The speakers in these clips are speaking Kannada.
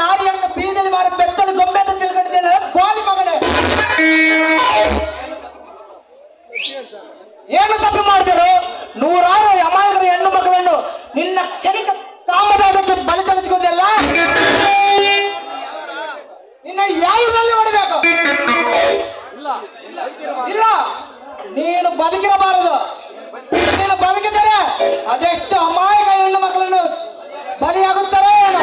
ನಾರಿಯನ್ನು ಬೀದಿಲಿ ಮಾರಿ ಬೆತ್ತಲು ಗೊಂಬೆ ಅಂತ ತಿಳ್ಕೊಂಡಿದ್ದೇನೆ ಗೋಲಿ ಮಗನೇ. ಏನು ತಪ್ಪು ಮಾಡಿದರು? ನೂರಾರು ಅಮಾಯಕರ ಹೆಣ್ಣು ಮಕ್ಕಳನ್ನು ನಿನ್ನ ಕ್ಷಣಿಕ ಕಾಮದಾದಕ್ಕೆ ಬಲಿ ತೆಗೆದುಕೊಂಡೆಲ್ಲ. ನಿನ್ನ ಯಾವುದ್ರಲ್ಲಿ ಹೊಡಿಬೇಕು? ಇಲ್ಲ, ನೀನು ಬದುಕಿರಬಾರದು. ನೀನು ಬದುಕಿದರೆ ಅದೆಷ್ಟು ಅಮಾಯಕ ಹೆಣ್ಣು ಮಕ್ಕಳನ್ನು ಬಲಿಯಾಗುತ್ತಾರೆ ಏನು?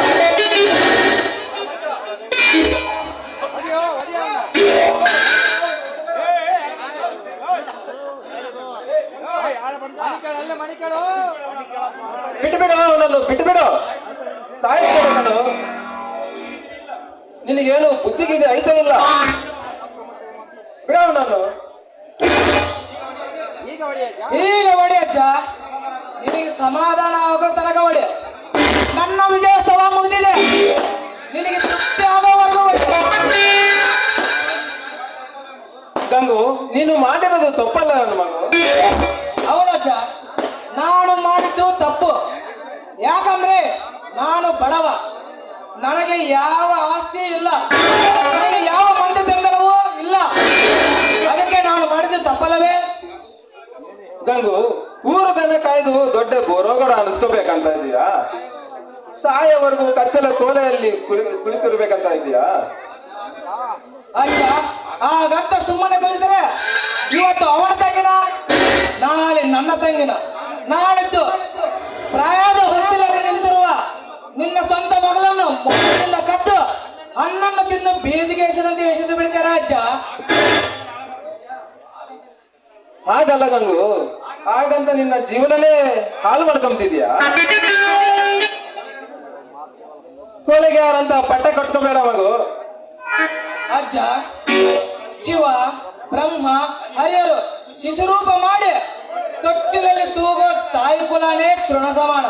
ಬಿಟ್ಟುಬಿಡು ಅವನನ್ನು, ಬಿಟ್ಟುಬಿಡು. ಸಾಯಿಸ್ಬೇಡ ನಾನು. ನಿನಗೇನು ಬುದ್ಧಿಗಿದೆ ಐತೆ ಇಲ್ಲ? ಬಿಡವ ನಾನು. ಈಗ ಹೊಡಿ ಅಜ್ಜ, ನಿನಗೆ ಸಮಾಧಾನ ಆಗೋ ತನಕ ಹೊಡಿ. ನನ್ನ ವಿಜಯೋತ್ಸವ ಮುಗಿದಿದೆ, ನಿನಗೆ ತೃಪ್ತಿ ಆಗೋವರೆಗೂ ಹೊಡಿ. ಗಂಗು, ನೀನು ಮಾಡಿರೋದು ತಪ್ಪಲ್ಲ ನನ್ನ ಮಗು. ಹೌದಜ್ಜ, ನಾನು ಮಾಡಿದ್ದು ತಪ್ಪು. ಯಾಕಂದ್ರೆ ನಾನು ಬಡವ, ನನಗೆ ಯಾವ ಆಸ್ತಿ ಇಲ್ಲ, ನನಗೆ ಯಾವ ಮಂದಿ ಬೆಂಬಲವೂ ಇಲ್ಲ. ಅದಕ್ಕೆ ನಾನು ಮಾಡಿದ್ದು ತಪ್ಪಲ್ಲವೇ? ಗಂಗು, ಊರು ದನ ಕಾಯ್ದು ದೊಡ್ಡ ಬೋರೋಗಡ ಅನಿಸ್ಕೋಬೇಕಂತ ಇದೀಯಾ? ಸಾಯವರೆಗೂ ಕತ್ತಲ ಕೋಲೆಯಲ್ಲಿ ಕುಳಿತಿರ್ಬೇಕಂತ ಇದೀಯಾ? ಅಜ್ಜ, ಆಗತ್ತ ಸುಮ್ಮನೆ ಕುಳಿತರೆ ಇವತ್ತು ಅವನ ತಂಗಿನ, ನಾಳೆ ನನ್ನ ತಂಗಿನ, ನಾಳಿದ್ದು ಪ್ರಾಯದ ಹೊಸ್ತಿಲಲ್ಲಿ ನಿಂತಿರುವ ನಿನ್ನ ಸ್ವಂತ ಮಗಳನ್ನು ಮೊದಲಿನಿಂದ ಕದ್ದು ಹಣ್ಣನ್ನು ತಿಂದು ಬೀದಿಗೆ ಎಸೆದಂತೆ ಎಸೆದು ಬಿಡ್ತಾರೆ ಅಜ್ಜ. ಹಾಗಲ್ಲ ಗಂಗು, ಹಾಗಂತ ನಿನ್ನ ಜೀವನನೇ ಹಾಳು ಮಾಡ್ಕೊಂತಿದ್ಯಾ? ಕೋಳಿಗೆ ಯಾರಂತ ಪಟ್ಟೆ ಕಟ್ಕೋಬೇಡ ಮಗು. ಅಜ್ಜ, ಶಿವ ಬ್ರಹ್ಮ ಹರಿಯರು ಶಿಶುರೂಪ ಮಾಡಿ ತೊಟ್ಟಿನಲ್ಲಿ ತೂಗೋ ತಾಯಿ ಕುಲನೇ ತೃಣ ಸಮಾನ.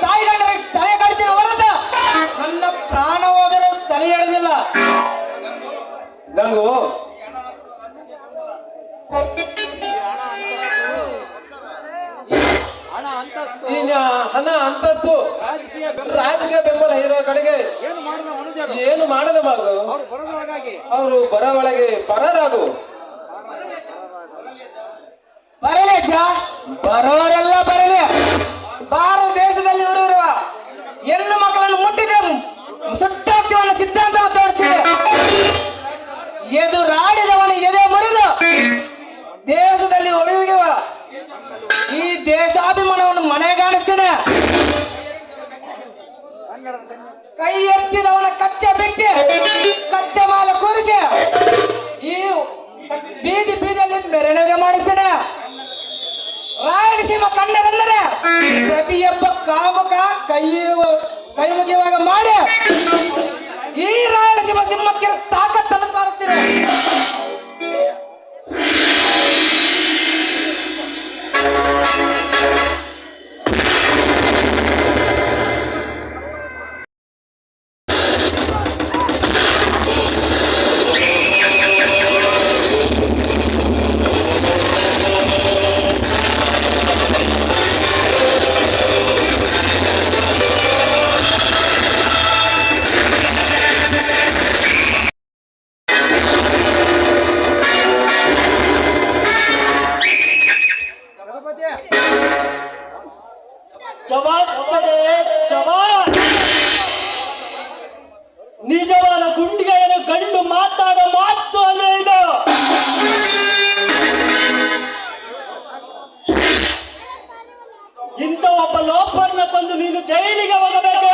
ತಾಯಿ ಗಂಡರ ತಲೆ ಕಡ್ತೀನಿ ಹೊರತ ನನ್ನ ಪ್ರಾಣ ಹೋದರೂ ತಲೆ ಎಳೆದಿಲ್ಲ. ಗಂಗು, ಹಣ ಅಂತಸ್ತು ರಾಜಕೀಯ ಬೆಂಬಲ ಇರೋ ಕಡೆಗೆ ಏನು ಮಾಡದ ಮಗು. ಅವರು ಬರ ಒಳಗೆ ಪರರಾಗು. ಬರಲಿ ಅಜ್ಜ, ಬರೋರೆಲ್ಲ ಬರಲಿ. ಭಾರತ ದೇಶದಲ್ಲಿ ಇರುವ ಹೆಣ್ಣು ಮಕ್ಕಳನ್ನು ಮುಟ್ಟಿದ್ರೆ ಸುಟ್ಟಾಗ್ತೀವಿ ಅನ್ನೋ ಸಿದ್ಧಾಂತವನ್ನು ತೋರಿಸಿದೆ. ಎದುರಾಡಿದವನು ಎದೆ ಮುರಿದು ದೇಶದಲ್ಲಿ ಒಳಗಿರುವ ಈ ದೇಶಾಭಿಮಾನವನ್ನು ಮನೆಗಾಣಿಸ್ತೇನೆ. ಕೈ ಎತ್ತಿದವನ ಕಚ್ಚೆ ಬಿಚ್ಚೆ ಕಚ್ಚೆ ಮಾಲ ಕೂರಿಸಿ ಈ ಬೀದಿ ಬೀದಿಯಲ್ಲಿ ಮೆರವಣಿಗೆ ಮಾಡಿಸ್ತೇನೆ. ರಾಯಲಸೀಮ ಕನ್ನಡಂದರೆ ಪ್ರತಿಯೊಬ್ಬ ಕಾಮಕ ಕೈ ಮುಗಿಯುವಾಗ ಮಾಡಿ ಈ ರಾಯಲಸೀಮ ಸಿಂಹಕ್ಕೆ ತಾಕತ್ತನ್ನು ತೋರಿಸ್ತೇನೆ. ನಿಜವಾದ ಗುಂಡಿಗೆಯನ್ನು ಕಂಡು ಮಾತಾಡೋ ಮಾತು ಅಂದ್ರೆ ಇದು. ಇಂಥ ಒಬ್ಬ ಲೋಪರ್ನ ಕೊಂದು ನೀನು ಜೈಲಿಗೆ ಹೋಗಬೇಕು.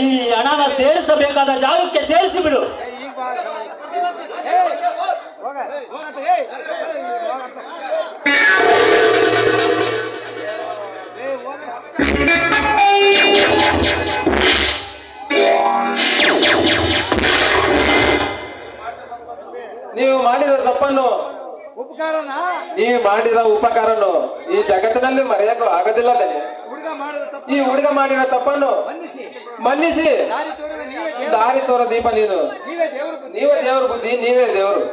ಈ ಹಣನ ಸೇರಿಸಬೇಕಾದ ಜಾಗಕ್ಕೆ ಸೇರಿಸಿ ಬಿಡು. ನೀವು ಮಾಡಿರೋ ತಪ್ಪನ್ನು ಉಪಕಾರನ ನೀವು ಮಾಡಿರೋ ಉಪಕಾರನು ಈ ಜಗತ್ತಿನಲ್ಲಿ ಮರೆಯಕ್ಕೂ ಆಗೋದಿಲ್ಲ ದಣಿ. ಹುಡುಗ ಮಾಡಿದ ತಪ್ಪು ಈ ಹುಡುಗ ಮಾಡಿರೋ ತಪ್ಪನ್ನು ಮನ್ನಿಸಿ ಮನ್ನಿಸಿ ದಾರಿ ತೋರಿದ ನೀವೇ ದಾರಿ ತೋರ ದೀಪ ನೀನು. ನೀವೇ ದೇವರು ಬುದ್ಧಿ. ನೀವೇ ದೇವ್ರ ಬುದ್ಧಿ, ನೀವೇ ದೇವರು.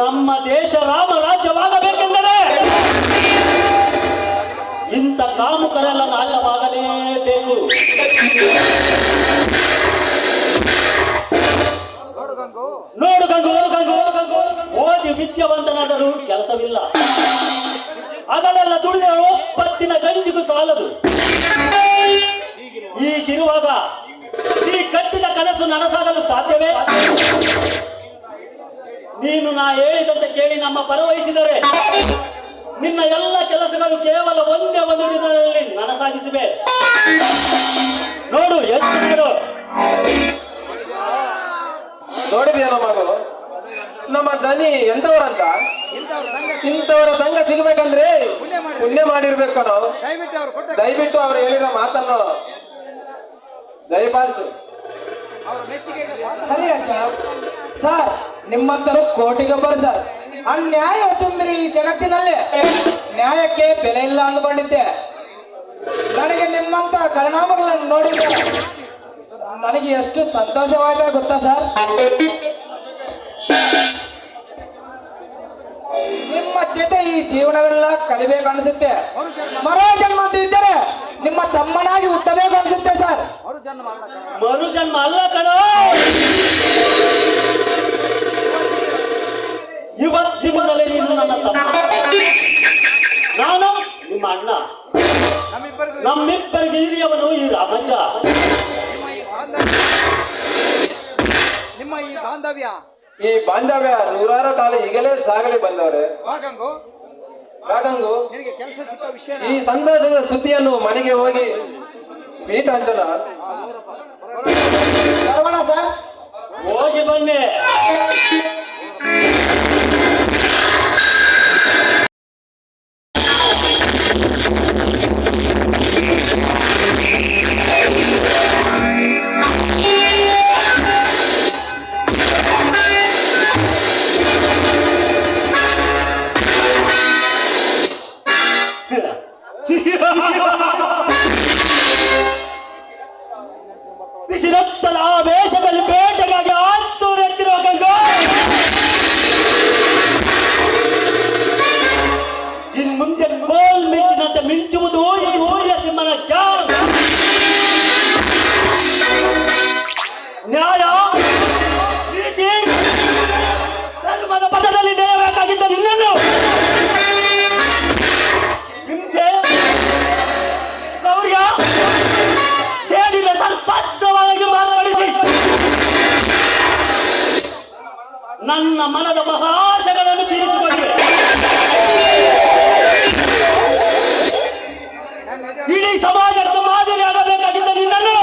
ನಮ್ಮ ದೇಶ ರಾಮ ರಾಜ್ಯವಾಗಬೇಕೆಂದರೆ ಇಂಥ ಕಾಮುಕರೆಲ್ಲ ನಾಶವಾಗಲೇಬೇಕು. ನೋಡು ಗಂಗು, ಓದಿ ವಿದ್ಯಾವಂತನಾದರೂ ಕೆಲಸವಿಲ್ಲ. ಅದನ್ನೆಲ್ಲ ದುಡಿದವರು ಒಪ್ಪತ್ತಿನ ಗಂಜಿಗೂ ಸಾಲದು. ಈಗಿರುವಾಗ ಈ ಕಟ್ಟಿದ ಕನಸು ನನಸಾಗಲು ಸಾಧ್ಯವೇ? ನೀನು ನಾ ಹೇಳಿದಂತೆ ಕೇಳಿ ನಮ್ಮ ಪರವಹಿಸಿದರೆ ನಿನ್ನ ಎಲ್ಲ ಕೆಲಸಗಳು ಕೇವಲ ಒಂದೇ ಒಂದು ದಿನದಲ್ಲಿ ನನಸಾಗಿಸಿವೆ. ನೋಡು, ಎಷ್ಟು ನೋಡು. ನೋಡಿದ್ಯಾ ಮಗು, ನಮ್ಮ ದನಿ ಎಂತವರಂತ? ಇಂಥವರ ಸಂಘ ಸಿಗ್ಬೇಕಂದ್ರೆ ಪುಣ್ಯ ಮಾಡಿರ್ಬೇಕು ನಾವು. ದಯವಿಟ್ಟು ಅವ್ರು ಕೊಟ್ಟ ದಯವಿಟ್ಟು ಅವ್ರು ಹೇಳಿದ ಮಾತನ್ನು ದಯಪಾಲಿಸು. ಅವ್ರ ಮೆಚ್ಚುಗೆಗೆ ಸರಿ ಅಜ್ಜ. ಸರ್, ನಿಮ್ಮಂತರು ಕೋಟಿಗೊಬ್ಬರು ಸರ್. ಅನ್ಯಾಯ ತುಂಬಿರಿ ಈ ಜಗತ್ತಿನಲ್ಲಿ. ನ್ಯಾಯಕ್ಕೆ ಬೆಲೆ ಇಲ್ಲ ಅಂದ್ಕೊಂಡಿದ್ದೆ. ನನಗೆ ನಿಮ್ಮಂತ ಪರಿಣಾಮಗಳನ್ನು ನೋಡಿದ್ದೆ ನನಗೆ ಎಷ್ಟು ಸಂತೋಷವಾದ ಗೊತ್ತಾ ಸರ್? ನಿಮ್ಮ ಜೊತೆ ಈ ಜೀವನವೆಲ್ಲ ಕಲಿಬೇಕು ಅನಿಸುತ್ತೆ. ಮರೋ ಜನ್ಮ ಅಂತ ಇದ್ದರೆ ನಿಮ್ಮ ತಮ್ಮನಾಗಿ ಹುಟ್ಟಬೇಕು ಅನಿಸುತ್ತೆ ಸರ್. ಅವರು ಜನ್ಮ ಮಾಡ್ಲಕ್ಕ ಮರು ಜನ್ಮ ಅಲ್ಲ ಕಣೋ. ಇವತ್ತಿನಿಂದಲೇ ನೀನು ನನ್ನ ತಮ್ಮ, ನಾನು ನಿಮ್ಮ ಅಣ್ಣ. ನಮ್ಮಿಬ್ಬರಿಗೂ ನಮ್ಮಿಬ್ಬರಿಗೆ ಹಿರಿಯವನು ಈ ರಾಮಜ್ಜ. ನಿಮ್ಮ ಈ ಬಾಂಧವ್ಯ ಈ ಬಾಂಧವ್ಯ ನೂರಾರು ಕಾಲ ಈಗಲೇ ಸಾಗಲಿ ಬಂದವ್ರೆ. ವಾಗಂಗು ಹಾಗಂಗು ನಿನಗೆ ಕೆಲಸ ಸಿಕ್ಕ ವಿಷಯ ಈ ಸಂತೋಷದ ಸುದ್ದಿಯನ್ನು ಮನೆಗೆ ಹೋಗಿ ಸ್ವೀಟ್ ಹಂಚೋಣ. ಬರೋಣ ಸರ್. ಹೋಗಿ ಬನ್ನಿ. ಬಿಸಿರಕ್ತದ ಆವೇಶದಲ್ಲಿ ಬೇಟೆಗಾಗಿ ಆತುರೆತ್ತಿರುವ ಗಂಗಾ, ಇನ್ ಮುಂದೆ ಗೋಲ್ ಮಿಂಚಿನಂತೆ ಮಿಂಚುವುದು ಈ ಸೂರ್ಯ ಸಿಂಹನ ಕ್ಯಾರ್. ನ್ಯಾಯ, ನೀತಿ, ಧರ್ಮದ ಪಥದಲ್ಲಿ ನಡೆಯಬೇಕಾಗಿದ್ದ ನಿನ್ನನ್ನು ಹಿಂಸೆ, ಗೌರ್ಯ, ಸೇಡಿನ ಸರ್ಪತ್ರವಾಗಿ ಮಾರ್ಪಡಿಸಿ ನನ್ನ ಮನದ ಮಹಾಶಗಳನ್ನು ತೀರಿಸಿಕೊಂಡಿವೆ. ಇಡೀ ಸಮಾಜದ ಮಾದರಿಯಾಗಬೇಕಾಗಿದ್ದ ನಿನ್ನನ್ನು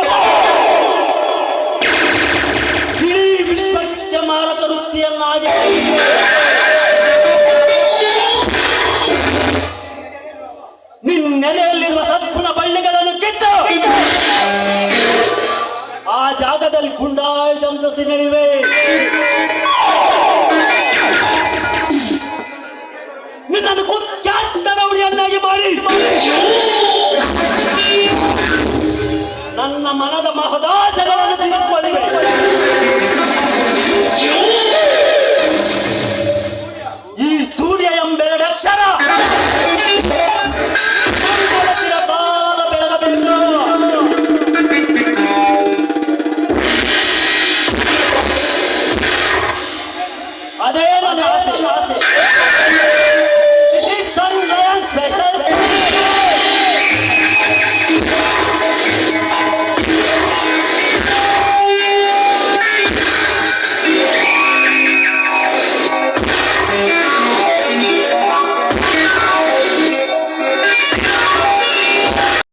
ಇಡೀ ವಿಶ್ವಕ್ಕೆ ಮಾರಕ ವೃತ್ತಿಯನ್ನಾಗಿ ನಿನ್ನೆಲೆಯಲ್ಲಿರುವ ಸದ್ಗುಣ ಬಳ್ಳಿಗಳನ್ನು ಕಿತ್ತು ಆ ಜಾಗದಲ್ಲಿ ಗುಂಡಾಯಿ ಜಂಸಸಿ ನಡೆಯುವೆ.